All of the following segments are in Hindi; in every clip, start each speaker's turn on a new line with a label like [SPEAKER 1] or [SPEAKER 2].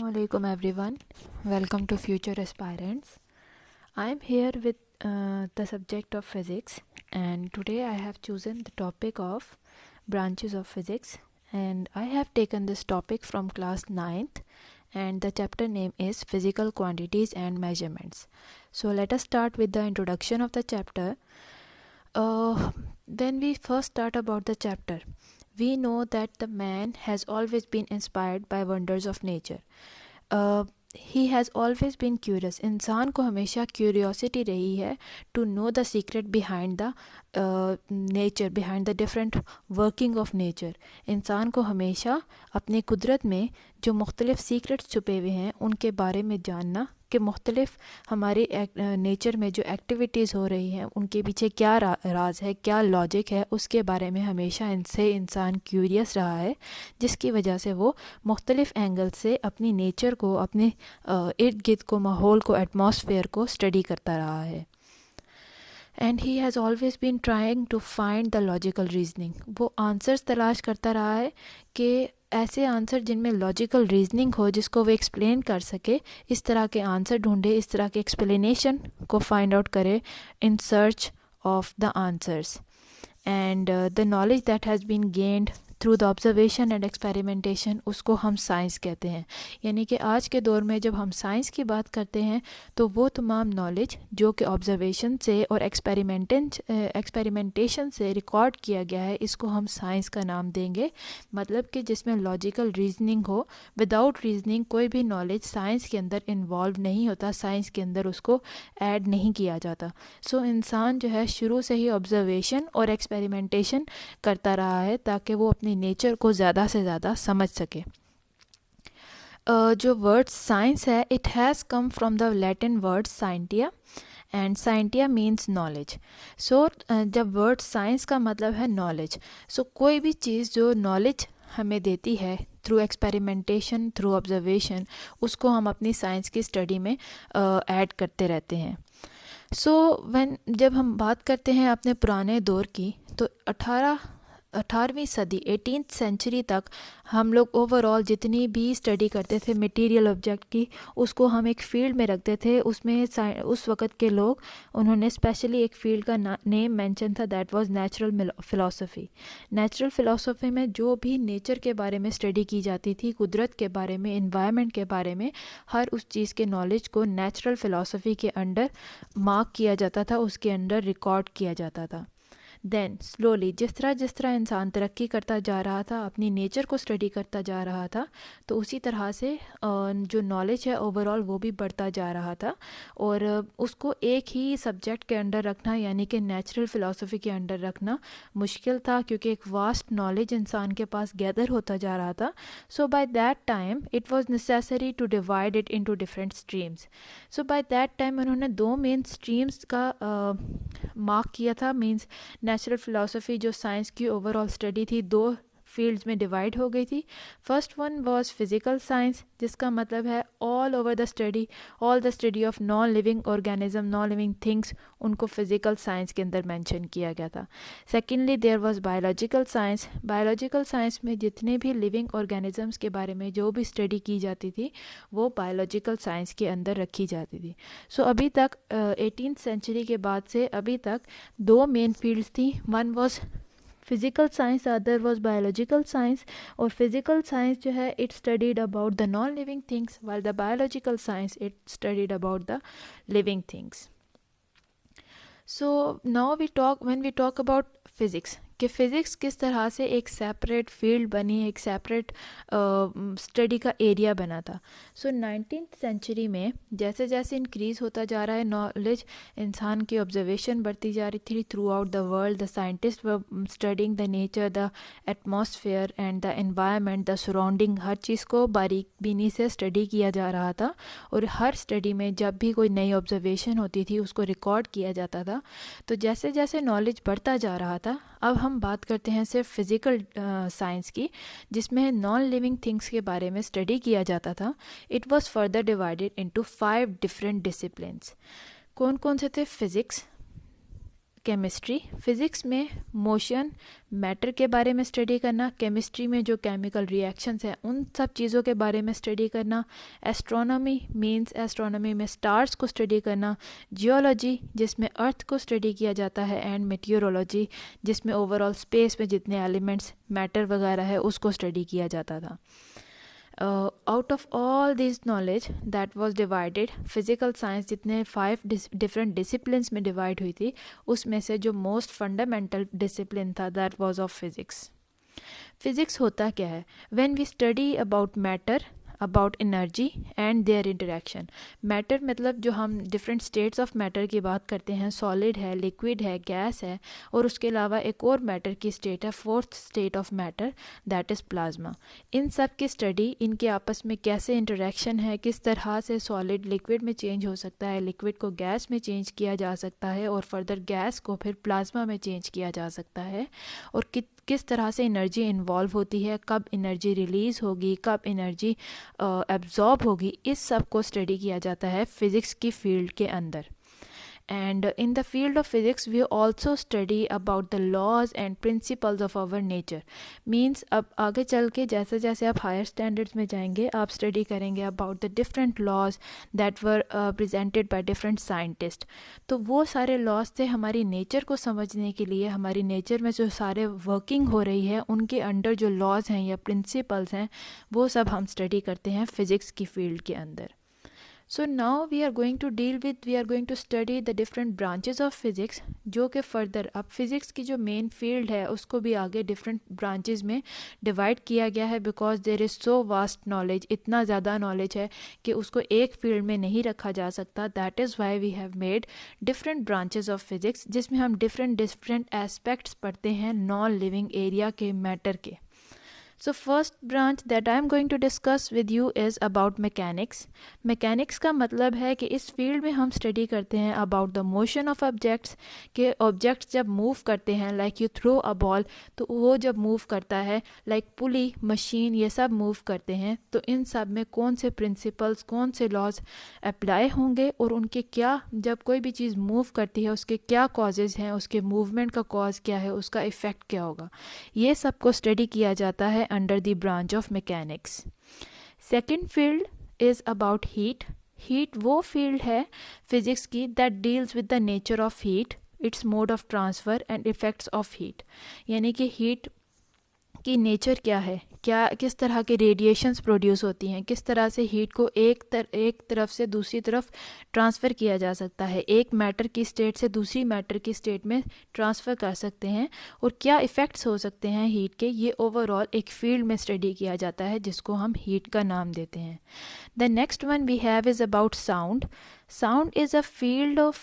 [SPEAKER 1] Assalamualaikum everyone. Welcome to Future Aspirants. I am here with the subject of physics, and today I have chosen the topic of branches of physics, and I have taken this topic from class 9th, and the chapter name is Physical Quantities and Measurements. So let us start with the introduction of the chapter. When we first start about the chapter, we know that the man has always been inspired by wonders of nature. He has always been curious. इंसान को हमेशा क्यूरियोसिटी रही है to know the secret behind the nature, behind the different working of nature. इंसान को हमेशा अपनी कुदरत में जो मुख्तलिफ सीक्रेट्स छुपे हुए हैं उनके बारे में जानना, कि मुख्तलिफ हमारी नेचर में जो एक्टिविटीज़ हो रही हैं उनके पीछे क्या राज है, क्या लॉजिक है, उसके बारे में हमेशा इनसे इंसान क्यूरियस रहा है, जिसकी वजह से वो मुख्तलिफ एंगल से अपनी नेचर को, अपने इर्द गिर्द को, माहौल को, एटमॉस्फेयर को स्टडी करता रहा है. And he has always been trying to find the logical reasoning. वो आंसर्स तलाश करता रहा है कि ऐसे आंसर जिनमें लॉजिकल रीजनिंग हो, जिसको वो एक्सप्लेन कर सके. इस तरह के आंसर ढूंढे, इस तरह के एक्सप्लेनेशन को फाइंड आउट करे in search of the answers. And the knowledge that has been gained through the observation and experimentation, उसको हम साइंस कहते हैं. यानी कि आज के दौर में जब हम साइंस की बात करते हैं तो वो तमाम नॉलेज जो कि ऑब्जर्वेशन से और एक्सपेरिमेंटेशन से रिकॉर्ड किया गया है, इसको हम साइंस का नाम देंगे. मतलब कि जिसमें लॉजिकल रीजनिंग हो. विदाउट रीजनिंग कोई भी नॉलेज साइंस के अंदर इन्वॉल्व नहीं होता, साइंस के अंदर उसको ऐड नहीं किया जाता. सो इंसान जो है शुरू से ही ऑब्जर्वेशन और एक्सपेरिमेंटेशन करता रहा है ताकि वो अपनी नेचर को ज़्यादा से ज़्यादा समझ सके. जो वर्ड साइंस है, it has come from the Latin word scientia, and scientia means knowledge. So जब वर्ड साइंस का मतलब है नॉलेज, सो कोई भी चीज़ जो नॉलेज हमें देती है थ्रू एक्सपेरिमेंटेशन, थ्रू ऑब्जर्वेशन, उसको हम अपनी साइंस की स्टडी में ऐड करते रहते हैं. जब हम बात करते हैं अपने पुराने दौर की, तो 18वीं सदी, 18th सेंचुरी तक हम लोग ओवरऑल जितनी भी स्टडी करते थे मटेरियल ऑब्जेक्ट की, उसको हम एक फ़ील्ड में रखते थे. उसमें उस वक़्त के लोग, उन्होंने स्पेशली एक फ़ील्ड का नेम मेंशन था, that was natural philosophy. Natural philosophy में जो भी नेचर के बारे में स्टडी की जाती थी, कुदरत के बारे में, इन्वायरमेंट के बारे में, हर उस चीज़ के नॉलेज को नेचुरल फ़िलासफ़ी के अंडर मार्क किया जाता था, उसके अंडर रिकॉर्ड किया जाता था. देन स्लोली जिस तरह इंसान तरक्की करता जा रहा था, अपनी नेचर को स्टडी करता जा रहा था, तो उसी तरह से जो नॉलेज है ओवरऑल वो भी बढ़ता जा रहा था. और उसको एक ही सब्जेक्ट के अंडर रखना, यानी कि नेचुरल फ़िलासफ़ी के अंडर रखना मुश्किल था, क्योंकि एक वास्ट नॉलेज इंसान के पास गैदर होता जा रहा था. So by that time it was necessary to divide it into different streams. So by that time उन्होंने दो मेन स्ट्रीम्स का मार्क किया था. मीन्स नेचुरल फ़िलासफ़ी जो साइंस की ओवरऑल स्टडी थी, दो फील्ड्स में डिवाइड हो गई थी. First one was physical science, जिसका मतलब है all the study of non living organism, non living things, उनको फिज़िकल साइंस के अंदर मेंशन किया गया था. Secondly there was biological science. Biological science में जितने भी लिविंग ऑर्गेनिजम्स के बारे में जो भी स्टडी की जाती थी, वो बायोलॉजिकल साइंस के अंदर रखी जाती थी. सो अभी तक 18th सेंचुरी के बाद से अभी तक दो मेन फील्ड्स थी. One was physical science, other was biological science. और फिज़िकल साइंस जो है it studied about the non living things, while the biological science it studied about the living things. So now when we talk about physics, कि फ़िज़िक्स किस तरह से एक सेपरेट फील्ड बनी, एक सेपरेट स्टडी का एरिया बना था. सो 19th सेंचुरी में जैसे जैसे इंक्रीज़ होता जा रहा है नॉलेज, इंसान की ऑब्जर्वेशन बढ़ती जा रही थी throughout the world. The scientist were studying the nature, the atmosphere and the environment, the surrounding, हर चीज़ को बारीक बीनी से स्टडी किया जा रहा था. और हर स्टडी में जब भी कोई नई ऑब्जर्वेशन होती थी उसको रिकॉर्ड किया जाता था. तो जैसे जैसे नॉलेज बढ़ता जा रहा था, अब हम बात करते हैं सिर्फ फिज़िकल साइंस की, जिसमें नॉन लिविंग थिंग्स के बारे में स्टडी किया जाता था. It was further divided into 5 different disciplines. कौन कौन से थे? फिज़िक्स, केमिस्ट्री, फिज़िक्स में मोशन, मैटर के बारे में स्टडी करना, केमिस्ट्री में जो केमिकल रिएक्शंस हैं उन सब चीज़ों के बारे में स्टडी करना, एस्ट्रोनॉमी मींस एस्ट्रोनॉमी में स्टार्स को स्टडी करना, जियोलॉजी जिसमें अर्थ को स्टडी किया जाता है, एंड मेटीरियोलॉजी जिसमें ओवरऑल स्पेस में जितने एलिमेंट्स मैटर वगैरह है उसको स्टडी किया जाता था. Out of all this knowledge that was divided, physical science जितने 5 डिफरेंट डिसिप्लिन्स में डिवाइड हुई थी उसमें से जो मोस्ट फंडामेंटल डिसिप्लिन था that was of physics. Physics होता क्या है? When we study about matter, about energy and their interaction. Matter मतलब जो हम डिफरेंट स्टेट्स ऑफ मैटर की बात करते हैं, सॉलिड है, लिक्विड है, गैस है, और उसके अलावा एक और मैटर की स्टेट है, fourth state of matter, that is plasma. इन सब की स्टडी, इनके आपस में कैसे इंटरेक्शन है, किस तरह से सॉलिड लिक्विड में चेंज हो सकता है, लिक्विड को गैस में चेंज किया जा सकता है, और फर्दर गैस को फिर प्लाज्मा में चेंज किया जा सकता है, और किस तरह से एनर्जी इन्वॉल्व होती है, कब एनर्जी रिलीज़ होगी, कब एनर्जी एब्जॉर्ब होगी, इस सब को स्टडी किया जाता है फिज़िक्स की फील्ड के अंदर. And in the field of physics we also study about the laws and principles of our nature. Means अब आगे चल के जैसे जैसे आप हायर स्टैंडर्ड्स में जाएंगे आप स्टडी करेंगे about the different laws that were presented by different scientist. तो वो सारे लॉज थे हमारी नेचर को समझने के लिए, हमारी नेचर में जो सारे वर्किंग हो रही है उनके अंडर जो लॉज हैं या प्रिंसिपल्स हैं वो सब हम स्टडी करते हैं फिज़िक्स की फील्ड के अंदर. So now we are going to study the different branches of physics, जो कि further अब physics की जो main field है उसको भी आगे different branches में divide किया गया है, because there is so vast knowledge, इतना ज़्यादा knowledge है कि उसको एक field में नहीं रखा जा सकता. That is why we have made different branches of physics, जिसमें हम different aspects पढ़ते हैं non living area के matter के. So first branch that I am going to discuss with you is about mechanics. Mechanics का मतलब है कि इस फील्ड में हम स्टडी करते हैं about the motion of objects, कि ऑब्जेक्ट्स जब मूव करते हैं like you throw a ball, तो वो जब मूव करता है like पुली, मशीन, ये सब मूव करते हैं, तो इन सब में कौन से प्रिंसिपल्स, कौन से लॉज अप्लाई होंगे और उनके क्या, जब कोई भी चीज़ मूव करती है उसके क्या कॉजेज़ हैं, उसके मूवमेंट का कॉज क्या है, उसका इफ़ेक्ट क्या होगा, ये सब को स्टडी किया जाता है under the branch of mechanics. Second field is about heat. Heat वो field है physics की that deals with the nature of heat, its mode of transfer and effects of heat. यानी कि heat की नेचर क्या है, क्या किस तरह के रेडिएशंस प्रोड्यूस होती हैं, किस तरह से हीट को एक तरफ से दूसरी तरफ ट्रांसफ़र किया जा सकता है, एक मैटर की स्टेट से दूसरी मैटर की स्टेट में ट्रांसफ़र कर सकते हैं, और क्या इफ़ेक्ट्स हो सकते हैं हीट के, ये ओवरऑल एक फील्ड में स्टडी किया जाता है जिसको हम हीट का नाम देते हैं. The next one we have is about sound. Sound is a field of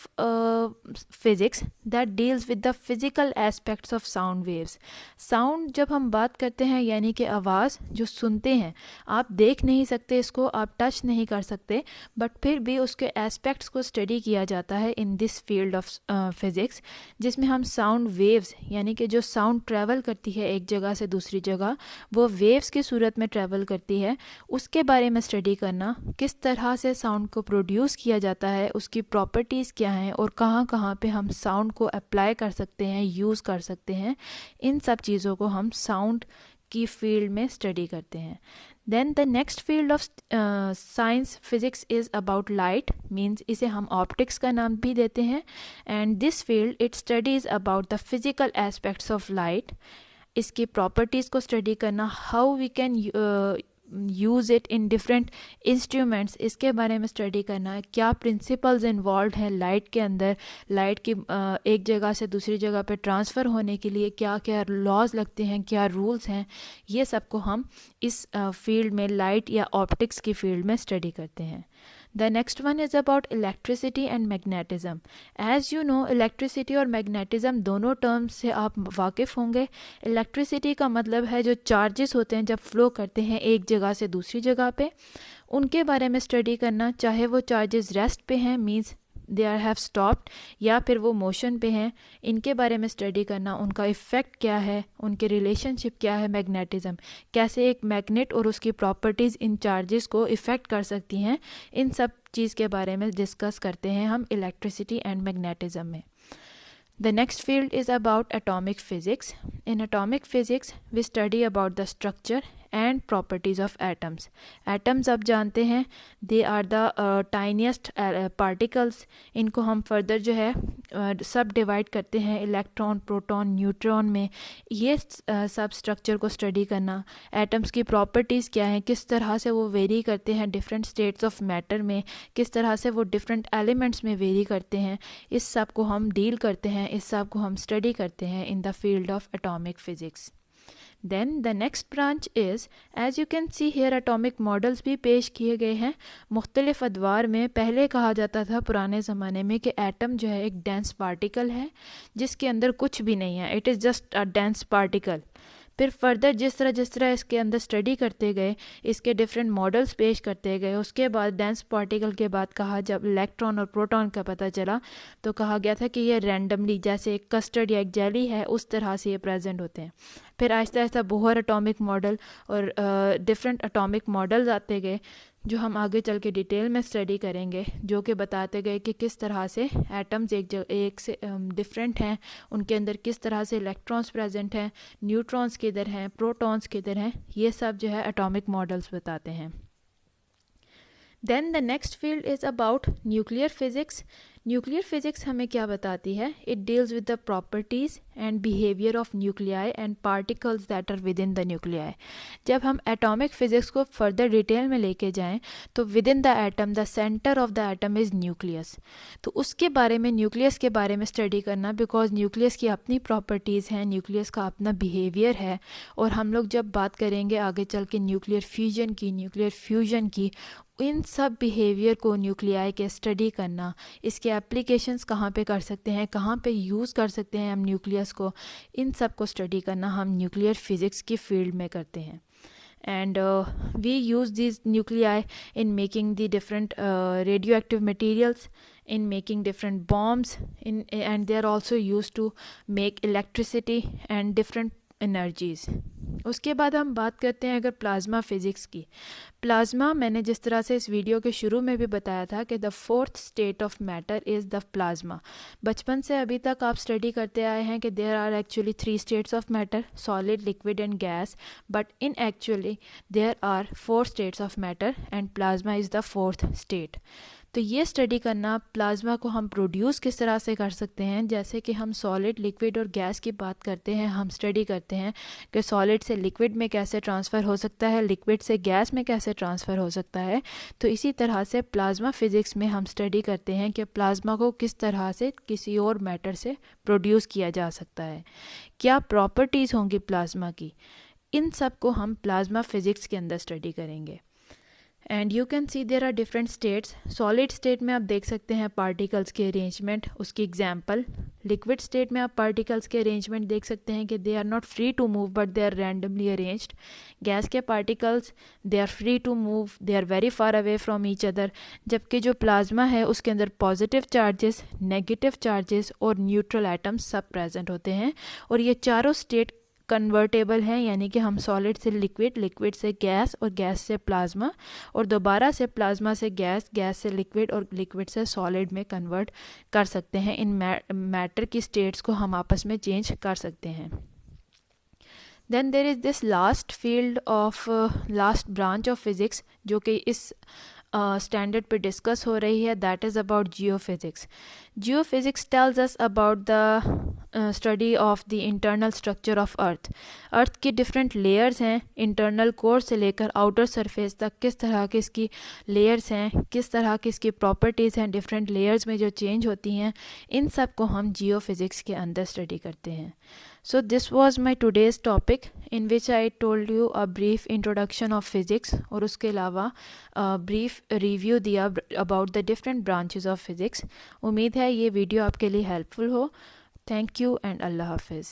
[SPEAKER 1] physics that deals with the physical aspects of sound waves. Sound जब हम बात करते हैं यानी कि आवाज़ जो सुनते हैं, आप देख नहीं सकते इसको, आप टच नहीं कर सकते, बट फिर भी उसके एस्पेक्ट्स को स्टडी किया जाता है in this field of physics, जिसमें हम साउंड वेव्स यानी कि जो साउंड ट्रैवल करती है एक जगह से दूसरी जगह, वो वेव्स की सूरत में ट्रैवल करती है, उसके बारे में स्टडी करना, किस तरह से साउंड को प्रोड्यूस किया जाता है, उसकी प्रॉपर्टीज़ क्या हैं और कहाँ कहाँ पे हम साउंड को अप्लाई कर सकते हैं, यूज़ कर सकते हैं, इन सब चीज़ों को हम साउंड की फील्ड में स्टडी करते हैं. Then the next field of science physics is about light, means इसे हम ऑप्टिक्स का नाम भी देते हैं, and this field it studies about the physical aspects of light, इसकी प्रॉपर्टीज़ को स्टडी करना, how we can use it in different instruments, इसके बारे में स्टडी करना है, क्या प्रिंसिपल्स इन्वॉल्व हैं लाइट के अंदर, लाइट की एक जगह से दूसरी जगह पे ट्रांसफ़र होने के लिए क्या क्या लॉज लगते हैं, क्या रूल्स हैं, ये सब को हम इस फील्ड में लाइट या ऑप्टिक्स की फील्ड में स्टडी करते हैं. The next one is about electricity and magnetism. As you know, electricity और magnetism दोनों टर्म्स से आप वाकिफ़ होंगे. इलेक्ट्रिसिटी का मतलब है जो चार्जेस होते हैं जब फ्लो करते हैं एक जगह से दूसरी जगह पे, उनके बारे में स्टडी करना, चाहे वो चार्जेस रेस्ट पे हैं means they are have stopped, या फिर वो मोशन पे हैं, इनके बारे में स्टडी करना, उनका इफ़ेक्ट क्या है, उनके रिलेशनशिप क्या है, मैग्नेटिज़म कैसे एक मैग्नेट और उसकी प्रॉपर्टीज़ इन चार्जेस को इफ़ेक्ट कर सकती हैं, इन सब चीज़ के बारे में डिस्कस करते हैं हम इलेक्ट्रिसिटी एंड मैग्नेटिज़म में. The next field is about atomic physics. In atomic physics, we study about the structure and properties of atoms. Atoms आप जानते हैं, they are the tiniest particles. इनको हम further जो है सब डिवाइड करते हैं इलेक्ट्रॉन, प्रोटॉन, न्यूट्रॉन में. ये सब स्ट्रक्चर को स्टडी करना, एटम्स की प्रॉपर्टीज़ क्या हैं, किस तरह से वो वेरी करते हैं डिफरेंट स्टेट्स ऑफ मैटर में, किस तरह से वो डिफरेंट एलिमेंट्स में वेरी करते हैं, इस सब को हम डील करते हैं, इस सब को हम स्टडी करते हैं इन the field of atomic physics. Then the next branch is, as you can see here, atomic models भी पेश किए गए हैं मुख्तलिफ अदवार में. पहले कहा जाता था पुराने ज़माने में कि एटम जो है एक डेंस पार्टिकल है जिसके अंदर कुछ भी नहीं है, it is just a dense particle. फिर फर्दर जिस तरह इसके अंदर स्टडी करते गए, इसके डिफरेंट मॉडल्स पेश करते गए, उसके बाद डेंस पार्टिकल के बाद कहा, जब इलेक्ट्रॉन और प्रोटॉन का पता चला तो कहा गया था कि ये रैंडमली जैसे एक कस्टर्ड या एक जेली है उस तरह से ये प्रेजेंट होते हैं. फिर Aahista Aahista Bohr atomic model और डिफरेंट एटॉमिक मॉडल्स आते गए जो हम आगे चल के डिटेल में स्टडी करेंगे, जो कि बताते गए कि किस तरह से एटम्स एक से डिफरेंट हैं, उनके अंदर किस तरह से इलेक्ट्रॉन्स प्रेजेंट हैं, न्यूट्रॉन्स किधर हैं, प्रोटॉन्स किधर हैं, ये सब जो है एटॉमिक मॉडल्स बताते हैं. Then the next field is about nuclear physics. Nuclear physics हमें क्या बताती है? It deals with the properties and behaviour of nuclei and particles that are within the nuclei. जब हम एटॉमिक फिजिक्स को फर्दर डिटेल में लेके जाएं तो within the atom the centre of the atom is nucleus. तो उसके बारे में, न्यूक्लियस के बारे में स्टडी करना, बिकॉज न्यूक्लियस की अपनी प्रॉपर्टीज़ हैं, न्यूक्लियस का अपना बिहेवियर है. और हम लोग जब बात करेंगे आगे चल के न्यूक्लियर फ्यूजन की, न्यूक्लियर फ्यूजन की, इन सब बिहेवियर को न्यूक्लियाई के स्टडी करना, इसके एप्लीकेशंस कहाँ पे कर सकते हैं, कहाँ पे यूज़ कर सकते हैं हम न्यूक्लियस को, इन सब को स्टडी करना हम न्यूक्लियर फिज़िक्स की फील्ड में करते हैं. And we use these nuclei in making the different radioactive materials, in making different bombs, and they are also used to make electricity and different energies. उसके बाद हम बात करते हैं अगर प्लाज्मा फ़िज़िक्स की. प्लाज्मा, मैंने जिस तरह से इस वीडियो के शुरू में भी बताया था कि the fourth state of matter is the plasma. बचपन से अभी तक आप स्टडी करते आए हैं कि there are actually 3 states of matter, solid, liquid and gas, but in actually there are 4 states of matter and plasma is the fourth state. तो ये स्टडी करना, प्लाज्मा को हम प्रोड्यूस किस तरह से कर सकते हैं, जैसे कि हम सॉलिड, लिक्विड और गैस की बात करते हैं, हम स्टडी करते हैं कि सॉलिड से लिक्विड में कैसे ट्रांसफ़र हो सकता है, लिक्विड से गैस में कैसे ट्रांसफ़र हो सकता है. तो इसी तरह से प्लाज्मा फ़िज़िक्स में हम स्टडी करते हैं कि प्लाज्मा को किस तरह से किसी और मैटर से प्रोड्यूस किया जा सकता है, क्या प्रॉपर्टीज़ होंगी प्लाज्मा की. इन सब को हम प्लाज्मा फ़िज़िक्स के अंदर स्टडी करेंगे. And you can see there are different states. Solid state में आप देख सकते हैं पार्टिकल्स के अरेंजमेंट, उसकी एग्जांपल. लिक्विड स्टेट में आप पार्टिकल्स के अरेंजमेंट देख सकते हैं कि they are not free to move but they are randomly arranged. Gas के particles, they are free to move, they are very far away from each other. जबकि जो प्लाज्मा है उसके अंदर पॉजिटिव चार्जेस, नेगेटिव चार्जेस और न्यूट्रल एटम्स सब प्रेजेंट होते हैं. और ये चारों स्टेट कन्वर्टेबल हैं, यानी कि हम सॉलिड से लिक्विड, लिक्विड से गैस और गैस से प्लाज्मा, और दोबारा से प्लाज्मा से गैस, गैस से लिक्विड और लिक्विड से सॉलिड में कन्वर्ट कर सकते हैं. इन मैटर की स्टेट्स को हम आपस में चेंज कर सकते हैं. Then there is this last field of, last branch of physics जो कि इस स्टैंडर्ड पे डिस्कस हो रही है, that is about geophysics. Geophysics tells us about the study of the internal structure of earth. Earth की डिफरेंट लेयर्स हैं, इंटरनल कोर से लेकर आउटर सरफेस तक किस तरह की इसकी लेयर्स हैं, किस तरह की इसकी प्रॉपर्टीज़ हैं, डिफरेंट लेयर्स में जो चेंज होती हैं, इन सब को हम जियोफिज़िक्स के अंदर स्टडी करते हैं. So this was my today's topic in which I told you a brief introduction of physics और उसके अलावा brief review दिया about the different branches of physics. उम्मीद है ये वीडियो आपके लिए हेल्पफुल हो. थैंक यू एंड अल्लाह हाफिज़.